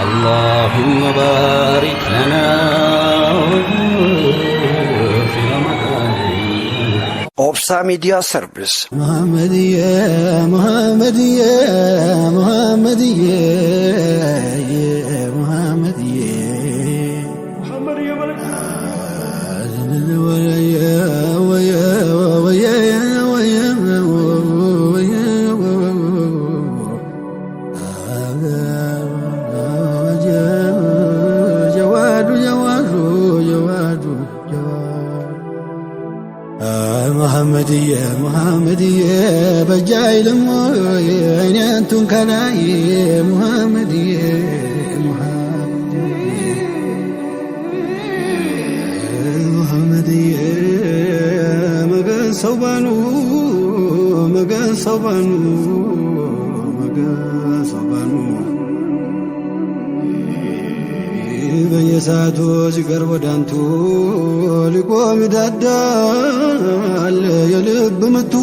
اللهم بارك لنا في رمضان. Opsa Media Service. Muhammadiye, Muhammadiye, Muhammadiye, Muhammadiye. Muhammadiye, Muhammadiye, bajailam ayne antun kanaye. Muhammadiye, Muhammadiye, Muhammadiye, magan sobanu, magan sobanu, magan sobanu. በየሰዓቱ ሲቀርብ ወዳንቱ ሊቆም ይዳዳል የልብ ምቱ።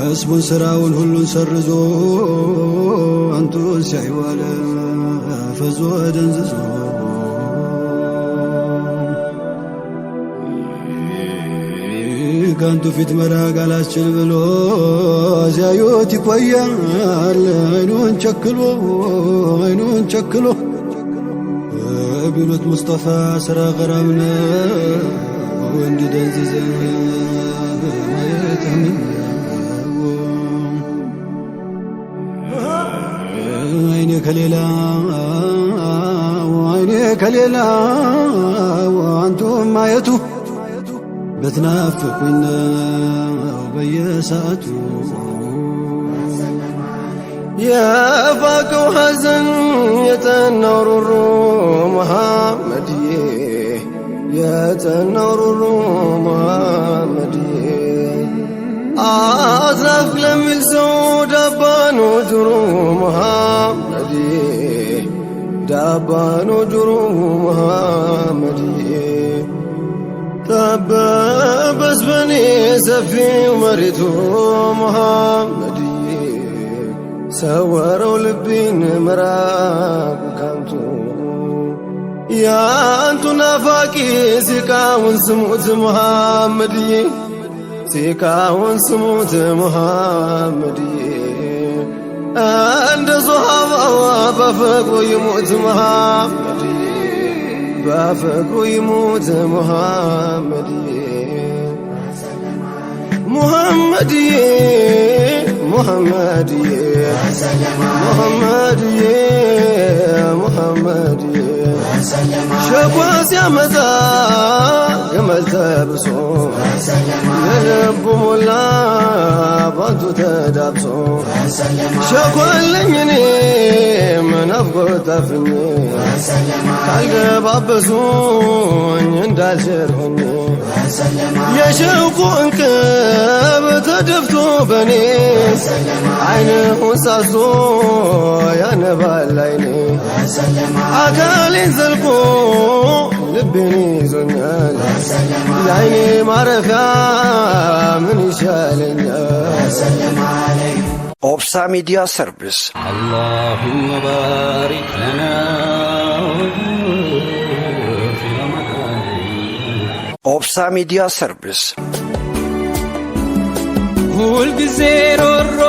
ሕዝቡን ሥራውን ሁሉን ሰርዞ አንቱን ሲያይዋለ ፈዞ ደንዝዞ። ከአንቱ ፊት መራቅ አላስችል ብሎ ሲያዩት ይቆያል አይኑን ቸክሎ አይኑን ቸክሎ። ቢሉት ሙስጠፋ ስራ ገራም ነው እንዲደንዝዘ ማየት አይኔ ከሌላ አይኔ ከሌላ አንቱም ማየቱ በትናፍቁኝ ነው በየሰዓቱ። የፋቀው ሐዘን የጠናው ሩሩ ሙሐመድዬ የጠናው ሩሩ ሙሐመድዬ። አትራፍ ለሚል ሰው ዳባኖ ጅሩ ሙሐመድዬ ዳባኖ ጅሩ ሙሐመድዬ። ጠበበስ በኔ ሰፊው መሬቱ ሙሐመድዬ ሰወረው ልቤን ምራቁ ካንቱ። ያንቱ ናፋቂ ሲቃውን ስሙት ሙሐመድዬ ሲቃውን ስሙት ሙሐመድዬ። እንደ ሶሃባው በፍቅሩ ይሙት ሙሐመድዬ በፍቅሩ ይሙት ሙሐመድዬ ሙሐመድዬ ሙሐመድዬ ሙሐመድዬ ሙሐመድዬ። ሸኳ ሲያመጣ ግመል ተብሶ የልቡ ሞላ ባንቱ ተዳብሶ። ሸኳለኝ እኔ ናፍቆት ጠፍኝ ካልገባበሱኝ እንዳልሸርሆኝ። የሸውቁ እንቅብ ተደፍቶ በኔ አይንሁን ሳሶ ያነባል አይኔ። አካሌን ዘልቆ ልቤን ይዞኛል የአይኔ ማረፊያ ምን ይሻለኛል። Opsa Media Service. اللهم بارك لنا في رمضان. Opsa Media Service. ሁልጊዜ ሮሮ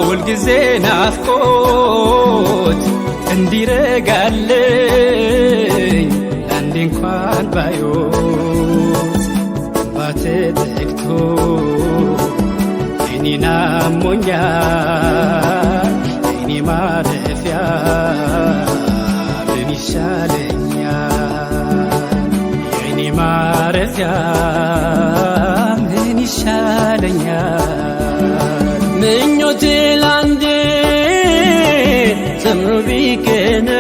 ሁልጊዜ ናፍቆት እንዲረጋልኝ አንዴ እንኳን ባዮት ባትተክቶ እኔና ሞኛል እኔ ማረፊያ ምን ይሻለኛል እኔ ማረፊያ ምን ይሻለኛል። ምኞቴ ላንዴ ሰምሮ ቢቀና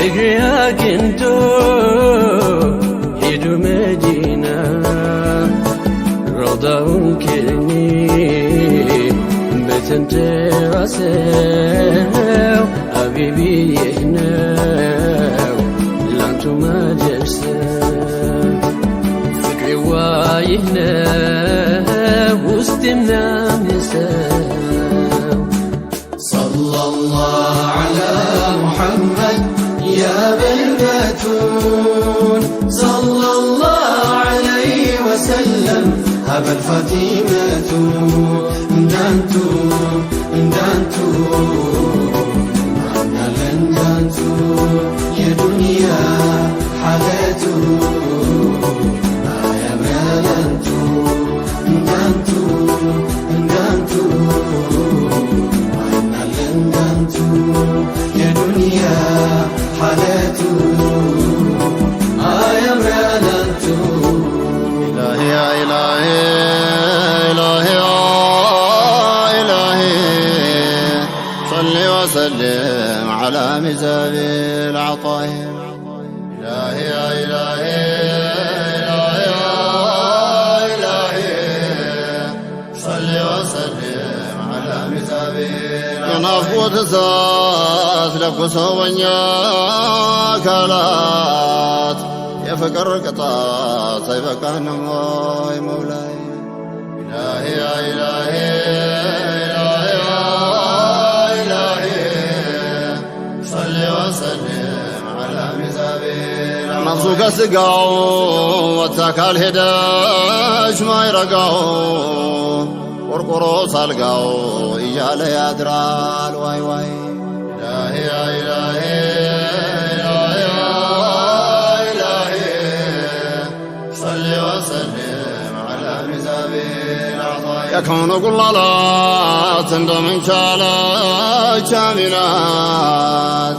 እግሬ አግኝቶ ሄዶ መዲና ሮዳውን ከኔ በተንተራሰው አቢቢ ይህ ነው ላንቱ ማደርሰው ፍቅሬዋ ይህ ነው ውስጤ የሚያምሰው صلى الله على محمد يا بالبتون صلى الله عليه وسلم هبا الفاطمة اندانتو معنا لندانتو يا دنيا حالاتو يا برالانتو اندانتو معنا لندانتو يا دنيا حالاتو يا برالانتو إلهي يا إلهي إلهي يا إلهي صل وسلم على مزاب العطاء إلهي يا إلهي إلهي يا إلهي صل وسلم على مزاب العطاء ينافوت ساس لفكسو كالات يفكر قطاس يبقى نموي مولاي إلهي يا إلهي إلهي يا إلهي صل وسلم على مزابير نفسك سقاو واتاكال هداش ما يرقاو ورقرو سالقاو إيال يادرال واي واي إلهي يا إلهي إلهي يا إلهي صل وسلم على مزابير العطاء يكون قلالات من شالات شاملات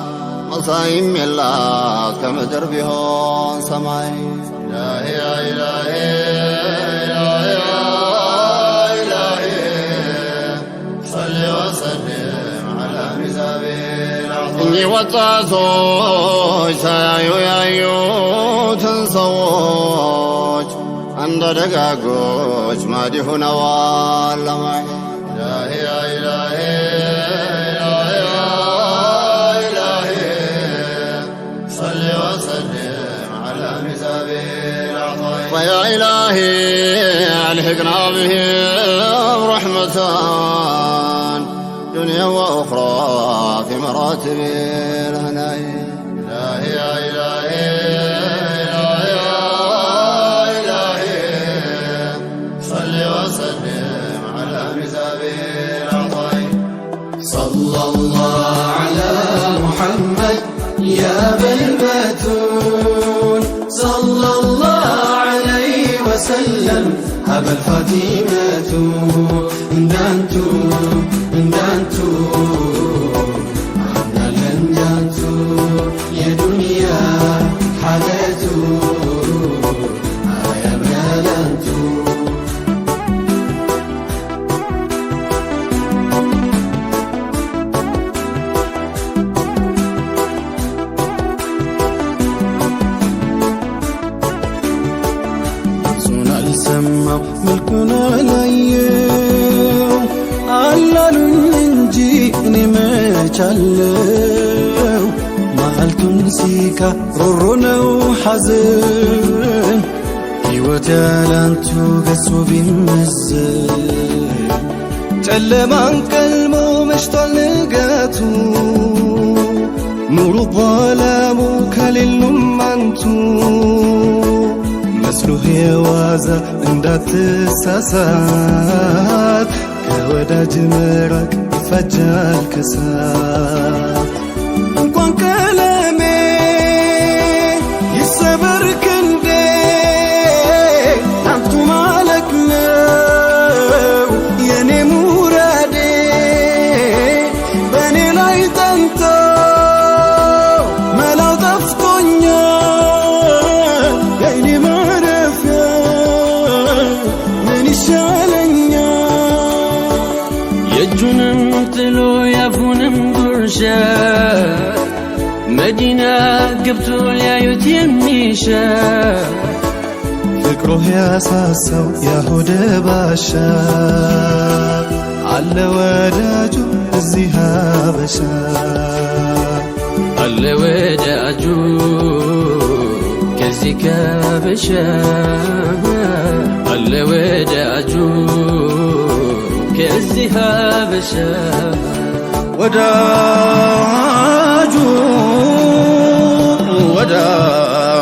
مصايم ملات كمدر بهون سماي إلهي يا إلهي إلهي يا إلهي صل وسلم على مزابير العطاء إني وطاسوش سايو يايو تنسوش عند دقاقوش ما ديهون والله معي إلهي يا إلهي إلهي يا إلهي صل وسلم على مزابير العطاء ويا إلهي الحقنا بهم رحمة دنيا وأخرى في مراتب الهناء إلهي يا إلهي إلهي يا إلهي صل وسلم على مزابير العطاء صلى الله على محمد يا بالبتون صلى الله عليه وسلم هبا الفاطمة اندانتو معنا لندانتو يا دنيا حالاتو يا برالانتو السماء ملكنا لايو علالون انجي اني مچالو مالتون سيكا رورونو حزن هيوتا لانتو قصو بيمزن ጨለማን ቀልሞ መሽቷል ንጋቱ ኑሩ ظلامو ከሌሉም አንቱ መስሎህ የዋዛ እንዳትሳሳት ከወዳጅ መራቅ ይፈጃል ከሳት እንኳን ቀለሜ ይሰበር ክንዴ አንቱ ማለት ነው የኔ ሙራዴ በኔ ላይ ጠንቶ መላው ጠፍቶኛል የኔ ማረፊያ ምን ይሻለኛል የእጁንም ጥሎ ያፉንም ጉርሻ መዲና ገብቶ ሊያዩት የሚሻ ፍቅሮህ ያሳሳው ያሆደ ባሻ አለ ወዳጁ እዚህ ሀበሻ አለ ወዳጁ ከዚህ ከበሻ አለ ወዳጁ ከዚህ ሀበሻ ወዳጁ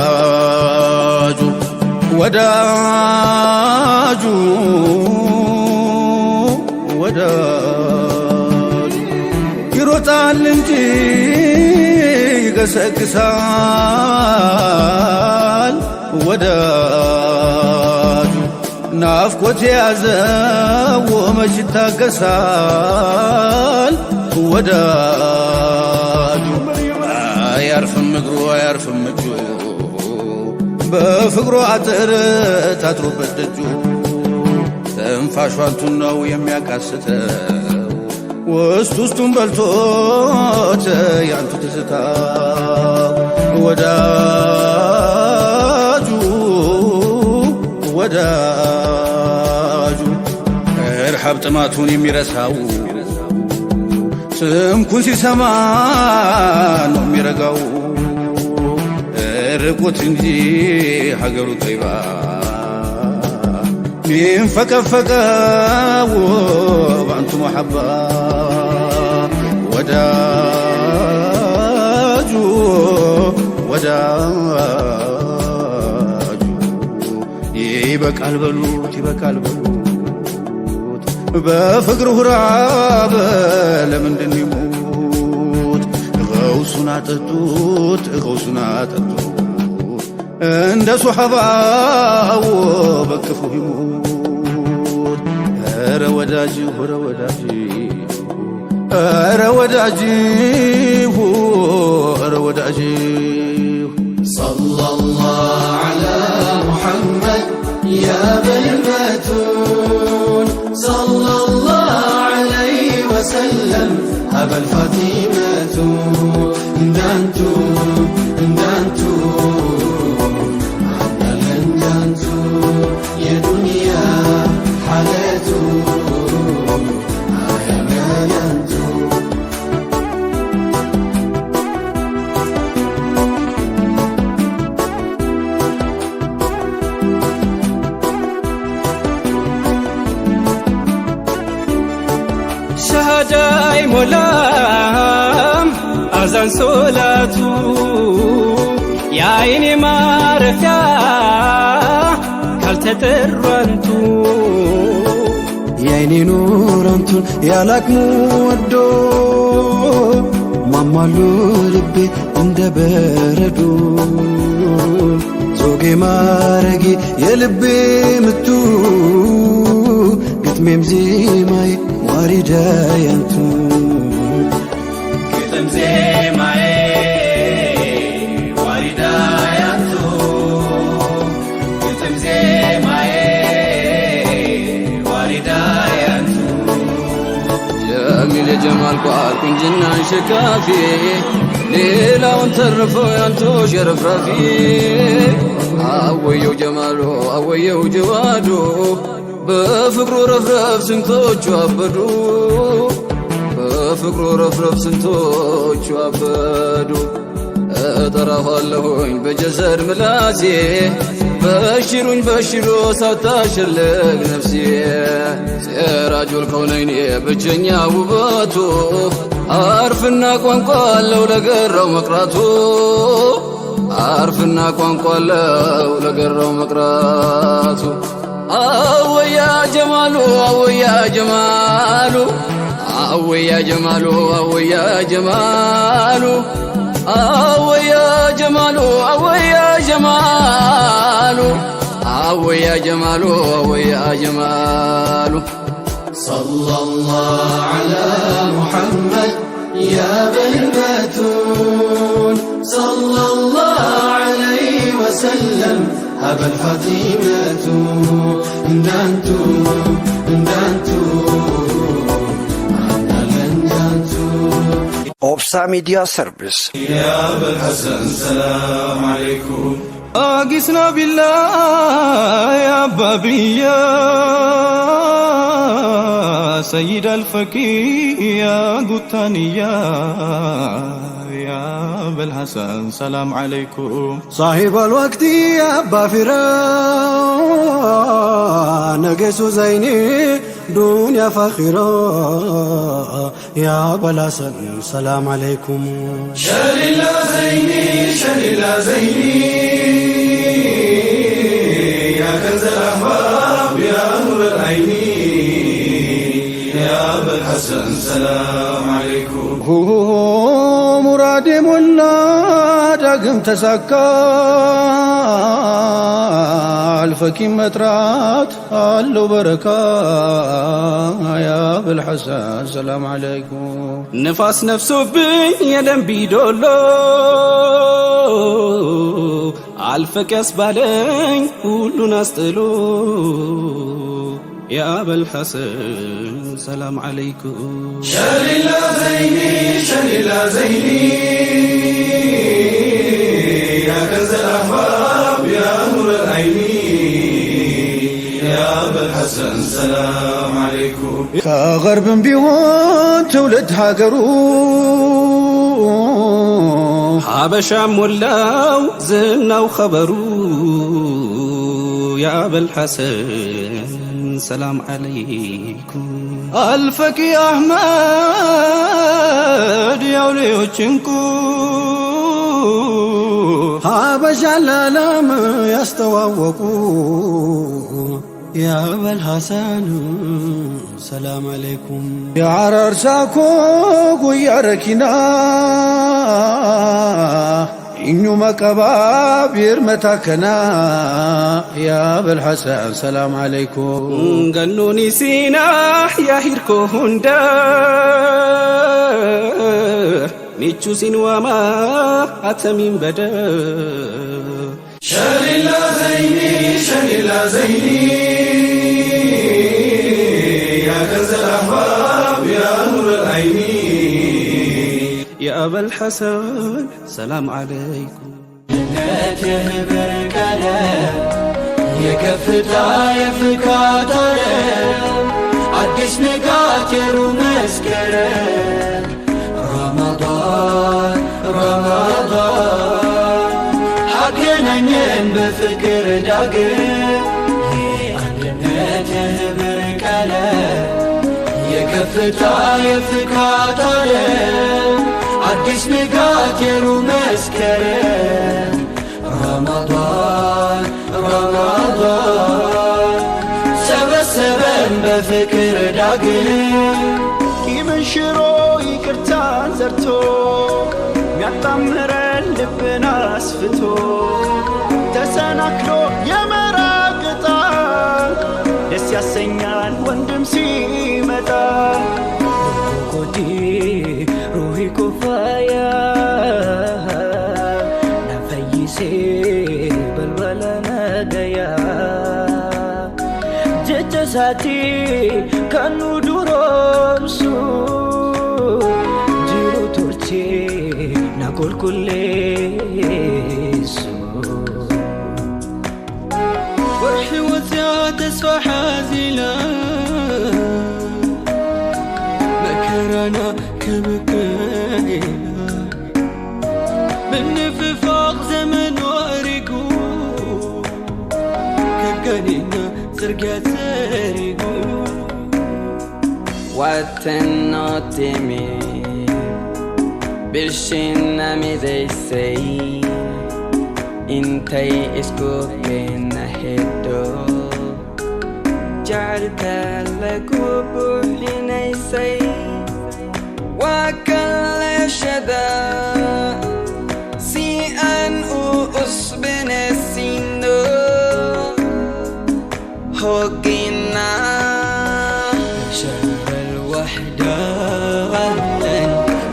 ወዳጁ ወዳጁ ወዳጁ ይሮጣል እንጂ ይገሰግሳል ወዳጁ ናፍቆት የያዘው መች ይታገሳል ወዳጁ አያርፍም እግሩ አያርፍም እጁ በፍቅሩ አጥር ታጥሮበት ደጁ ትንፋሿንቱን ነው የሚያቃስተው ውስጥ ውስጡን በልቶት ያንቱ ትዝታ ወዳጁ ወዳጁ እርሃብ ጥማቱን የሚረሳው ስምኩን ሲሰማ ነው የሚረጋው ርቁት እንጂ ሀገሩ ጠይባ ሚንፈቀፈቀው በአንቱ መሐባ ወዳጁ ወዳጁ ይበቃል በሉት ይበቃል በሉት በፍቅር ሁራብ ለምንድን ይሞት ገውሱን አጠጡት ገውሱን አጠጡት እንደ ሱሐባው በክፉ ይሞት ኧረ ወዳጅ ኧረ ወዳጅ ኧረ ወዳጅ ኧረ ወዳጅ ሰለላሁ ዐላ ሙሐመድ ያ በልበቱን ሰለላሁ ዐለይሂ ወሰለም አበል ፋቲመቱ እንዳንቱ እንዳንቱ እንዳንቱ የዱንያ ሐለቱ አያመያንቱ ሸሃዳይ ሞላም አዛን ሶላቱ የአይኔ ማረፊያ ካልተጠራንቱ የአይኔ ኑረንቱን ያላቅሙ ወዶ ማማሉ ልቤ እንደ በረዶ ዞጌ ማረጌ የልቤ ምቱ ግጥሜም ዜማዬ ዋሪዳ ያንቱ ግጥም ዜማዬ ዋሪዳ ያንቱ ግጥም ዜማዬ ዋሪዳ ያንቱ ጀሚል የጀማል ቋል ቁንጅናን ሸካፊ ሌላውን ተርፈው ያንቱ ሸረፍራፊ አወየው ጀማሎ አወየው ጀዋዶ በፍቅሩ ረፍረፍ ስንቶቹ አበዱ በፍቅሩ ረፍረፍ ስንቶቹ አበዱ እጠራኋለሁኝ በጀሰድ ምላሴ በሽሩኝ በሽሮ ሳታሸልግ ነፍሴ ሲራጁል ከውነይኔ ብቸኛ ውበቱ አርፍና ቋንቋ አለው ለገራው መቅራቱ አርፍና ቋንቋ አለው ለገራው መቅራቱ አወያ ጀማሉ አወያ ጀማሉ አወያ ጀማሉ አወያ ጀማሉ አወያ ጀማሉ አወያ ጀማሉ አወያ ጀማሉ አወያ ጀማሉ ሰለላሁ ዐላ ሙሐመድ ያ በልበቱን ሰለላሁ ዐለይሂ ወሰለም አበል ፋቲመቱ እንዳንቱ እንዳንቱ እንዳንቱ ኦብሳ ሚዲያ ሰርቪስ ያ በልሐሰን ሰላም አለይኩም አጊስና ቢላ ያ ባብያ ሰይድ አልፈቂ ያ ጉታንያ ያ በልሐሰን ሰላም አለይኩም صاحب الوقت يا أبا فرا نقص زيني دنيا فاخرة يا أبا الحسن سلام عليكم شليلا زيني شليلا زيني يا كنز الأحباب يا نور العين يا أبا الحسن سلام عليكم مرادي ملا داقم تسكى الفكي مترات اللو بركة يا أبا الحسن سلام عليكم نفاس نفسه بين يدن بيدولو عالفك أسبالين كلو ناستلو يا أبا الحسن سلام عليكم شليلا زيني شليلا زيني يا كنز الأحباب يا نور العين يا أبا الحسن سلام عليكم كغرب بيهون تولد هاجرو حبشا مولاو زنا وخبرو يا أبا الحسن سلام عليكم ألفك يا أحمد يا وليوچنكو حبشا العالم يستوقو يا أبا الحسن سلام عليكم يا عرر ساكو ويا ركنا إنو مكباب يرمتكنا يا أبا الحسن سلام عليكم قنوني سينا يا هيركو هندا نيتشو سينواما أتمين بدا شليلا زيني شليلا زيني يا كنز الأحباب يا نور العين يا أبا الحسن سلام عليكم ناته بركاله يكفتا يفكاته عدش نقاتر ومسكره رمضان رمضان حقنن بفكر داقم عندناته بركاله يكفتا يفكاته عدش نقاتر ومسكره رمضان رمضان سبسبن بفكر داقم كي من شرو يكرتان زرتو ميطمر اللبنا اسفتو تسناكلو يمراقطا دس ياسنيال وندم سيمتا كودي روحي كفايا نفيسي بلبلا ناديا جتساتي كانوا درومسو جيرو تورتي نقول كليسو فرحي وزيا تسفى حازلا مكرنا كبكينا من في فوق زمن وارقو كبكانينا سرقات سارقو واتناتمي بالشنا مديسي انتي اسكو بين هدو جعلت لكو بوحينيسي وكل شدا سيئن أصبن السينو هوكينا شهر الوحدة أهلا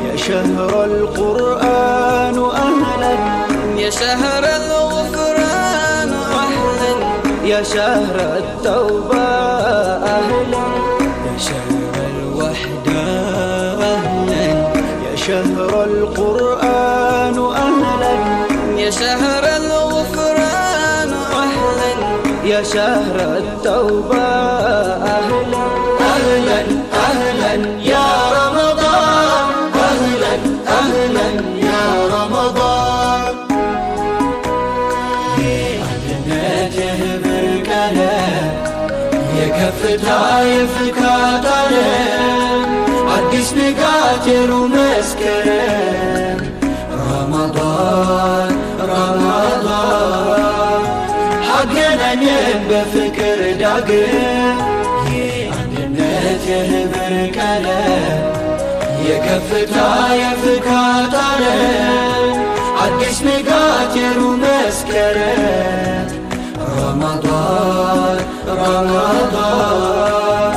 يا شهر القرآن أهلا يا شهر الغفران أهلا يا شهر التوبة أهلا يا شهر الوحدة أهلا يا شهر القرآن أهلا يا شهر الغفران أهلا يا شهر التوبة أهلا أهلا أهلا يا رمضان أهلا أهلا يا رمضان أهلنا تهبر كلام يا كفتها يفكا ጀሩ መስከረም ረመዳን ረመዳን አገናኘን በፍቅር ዳግም የአንድነት የህብር ቀለም የከፍታ የፍካት ዓለም አዲስ ንጋት ጀሩ መስከረም ረመዳን ረመዳን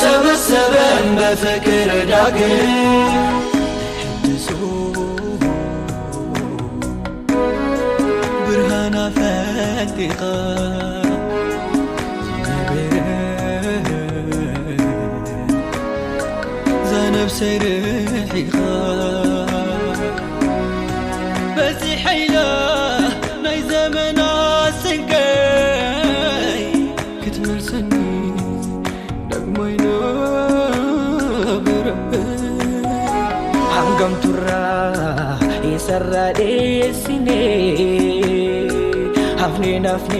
ሰበሰበን በፍቅር ዳግም ሕድሱ ብርሃና ፈንጢቃ ዘነብሰይ ርሒኻ በዚ ሓይላ ናይ ዘመናት ስንቀይ ክትመልሰኒ ደግሞይኖ ብረብይ አንገምቱራ የሰራ ደስኔ አፍኔ ናፍኔ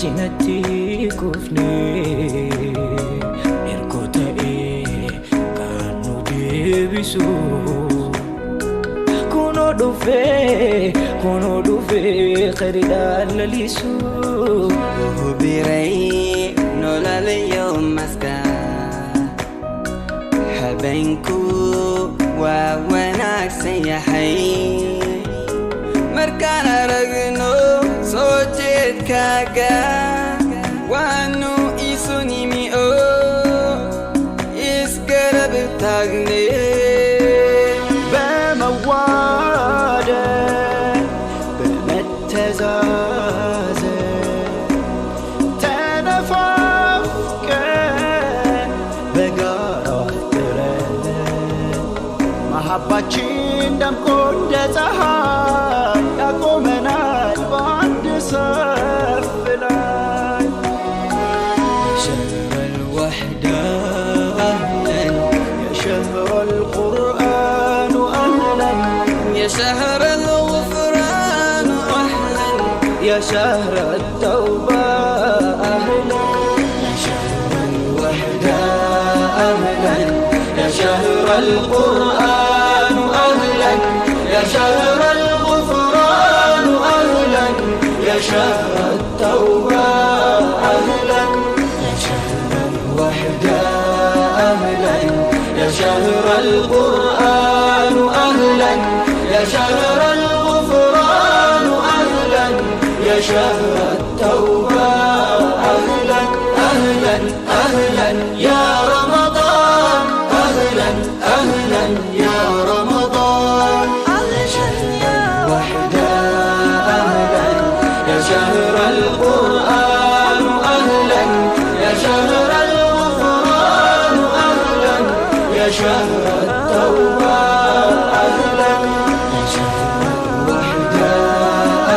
ጭነቲ ኩፍኔ ኤርኮተኤ ካኑ ዴቢሱ ኩኖ ዱፌ ኸሪዳን ለሊሱ biray nololayo maska habeenku waa wanaagsan yahay markaan aragno soo jeedkaaga waanu isu nimi oo isgarab taagne በመዋደድ በመተዛዘን ተነፋፍቀን በጋራ ጥረን መሐባችን ደምቆ እንደ ፀሐይ ያቆመናል በአንድ ሰፍ ላይ شهر الوحدة أهلا يا شهر القرآن أهلا يا شهر الغفران أهلا يا شهر التوبة أهلا يا شهر الوحدة أهلا يا شهر القرآن أهلا يا شهر الغفران أهلا يا شهر التوبة أهلا يا شهر الوحدة أهلا يا شهر القرآن أهلا يا شهر الغفران أهلا يا شهر التوبة أهلا أهلا أهلا يا رمضان أهلا أهلا يا رمضان وحدة أهلا يا شهر القرآن أهلا يا شهر الغفران أهلا يا شهر التوبة أهلا يا شهر الوحدة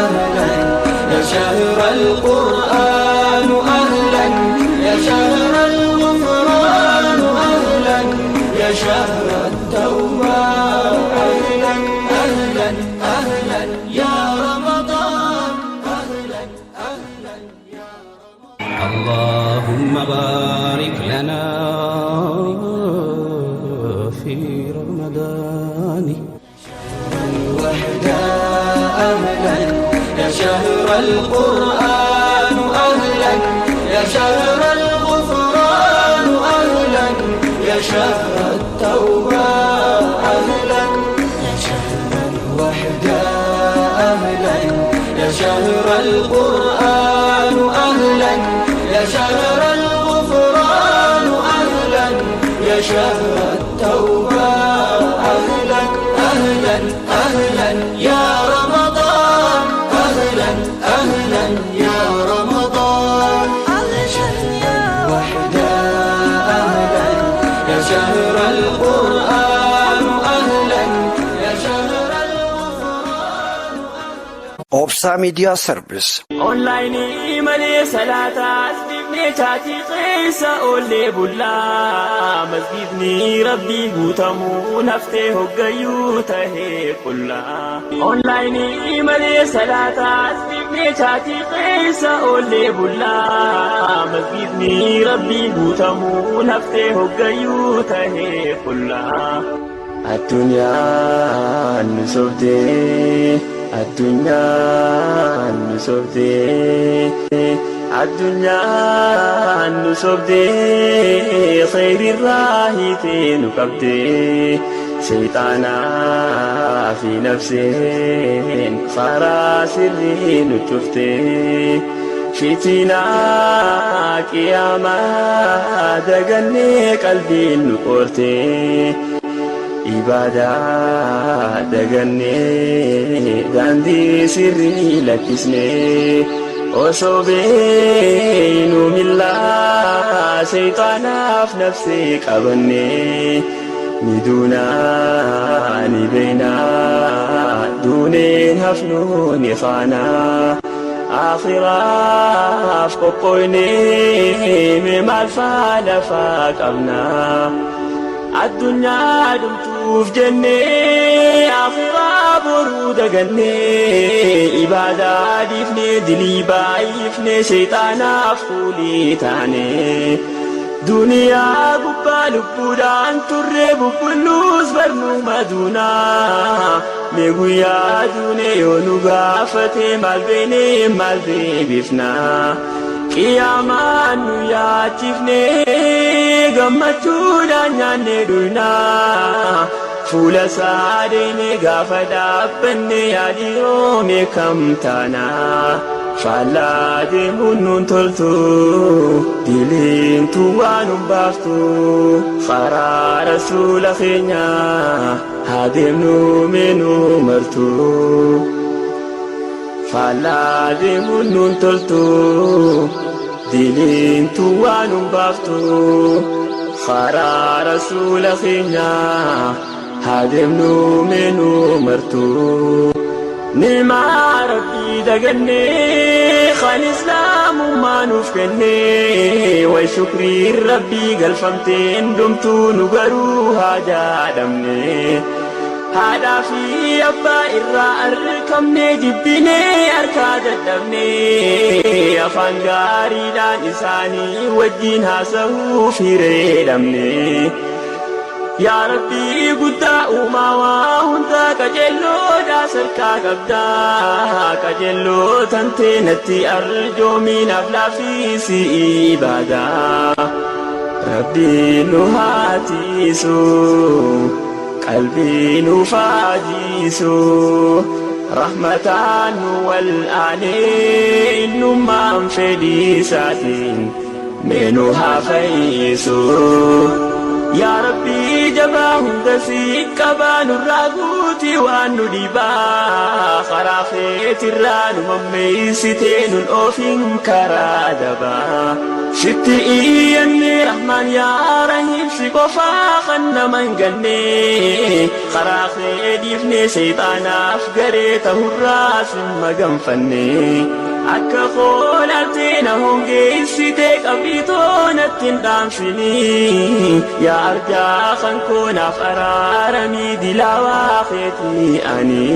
أهلا يا شهر القرآن أهلا يا شهر الغفران أهلا يا شهر التوبة أهلا أهلا أهلا يا رمضان أهلا أهلا يا اللهم بارك لنا في رمضان الوحدة أهلا يا شهر القرآن أهلا يا شهر الغفران أهلا يا شهر التوبة أهلا يا شهر الوحدة أهلا يا شهر القرآن أهلا يا شهر الغفران أهلا يا شهر التوبة أهلا أهلا أهلا يا رمضان أهلا أهلا يا رمضان وحدة أهلا يا شهر القرآن أهلا يا شهر الغفران ኦብሳ ሚዲያ ሰርቪስ ኦንላይን ኢመል ሰላታ አስዲም meechaatii keessa oollee bullaa masjidni rabbii guutamuun haftee hoggayyuu tahee qullaa onlaayinii malee salaataas meechaatii keessa oollee bullaa masjidni rabbii guutamuun haftee hoggayyuu tahee qullaa addunyaan nu sobdee addunyaan nu sobdee addunyaan nu sobdee khayrirraa hiitee nu qabdee shayxaanaa fi nafseen karaa sirrii nu cuftee fitinaa qiyaamaa dagannee qalbiin nu qoortee ibadaa dagannee daandii sirrii lakkisnee osoo beeynu millaa shayxaanaaf nafsee qabannee ni duunaa ni beeynaa duuneen hafnuu ni faanaa akhiraaf qoqqooynee mee maal faana faa qabnaa addunyaa dhumtuuf jennee akhiraa boruu dagannee ibaadaa dhiifnee dilii baay'ifnee shayxaanaaf fuulii taanee duniyaa gubbaa lubbuudhaan turree bubbulluus barnuu maduunaa mee guyyaa duunee yoo nu gaafatee maal beenee maal deebifnaa qiyaamaan nu yaachifnee gammachuudhaan nyaannee dhugnaa fuula isaa deemee gaafa dhaabbannee yaadiyoo meeqam taanaa faallaa deemuun nuun toltu diliintu waan nun baaftu karaa rasuula keenyaa haa deemnu meenuu martu faallaa deemuun nuun toltu diliintu waan nun baaftu karaa rasuula keenyaa haa deemnu meenuu martu ni'maa rabbii dagannee kan islaamummaa nuuf kennee way shukriin rabbii galfamteen dhumtuu nu garuu haa jaadhamnee haadhaa fi abbaa irraa arkamnee jibbinee harkaa dadhabnee afaan gaariidhaan isaanii wajjiin haasa'uuf hireedhamnee yaa rabbii guddaa uumaa waa hundaa qajeelloodhaa sarkaa qabdaa qajeelloo tantee natti arjoomiinaaf laafisi ibaadaa rabbii nu haatiisu qalbii nu faajiisu rahmataan nu wal'aanee innummaan fedhiisaatiin mee nu haa fayyisu yaa rabbii jabaa hunda si qabaa nurraa guutii waan nu dhibaa karaa keetirraa nu mammeeysitee nun oofin karaa dabaa sitti iyyannee rahmaan yaa rahiim si qofaa kan nama hin gannee karaa kee dhiifnee shayxaanaaf garee tahurraa sin maganfannee akka qoolaaltee na hongeessitee qabritoo natti hin dhaamsinii yaa arjaa kan koonaaf araaramii dilaawaa keetii ani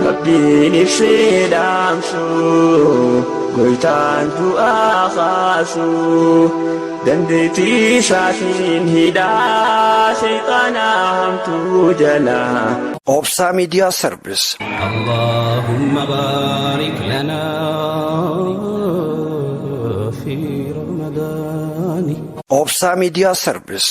rabbiin ibsee dhaamsu goytaan du'aa kaasu dandeettii isaatiin hidhaa shayxaanaa hamtuu jalaa Obsa Media Service. اللهم بارك لنا في رمضان Obsa Media Service.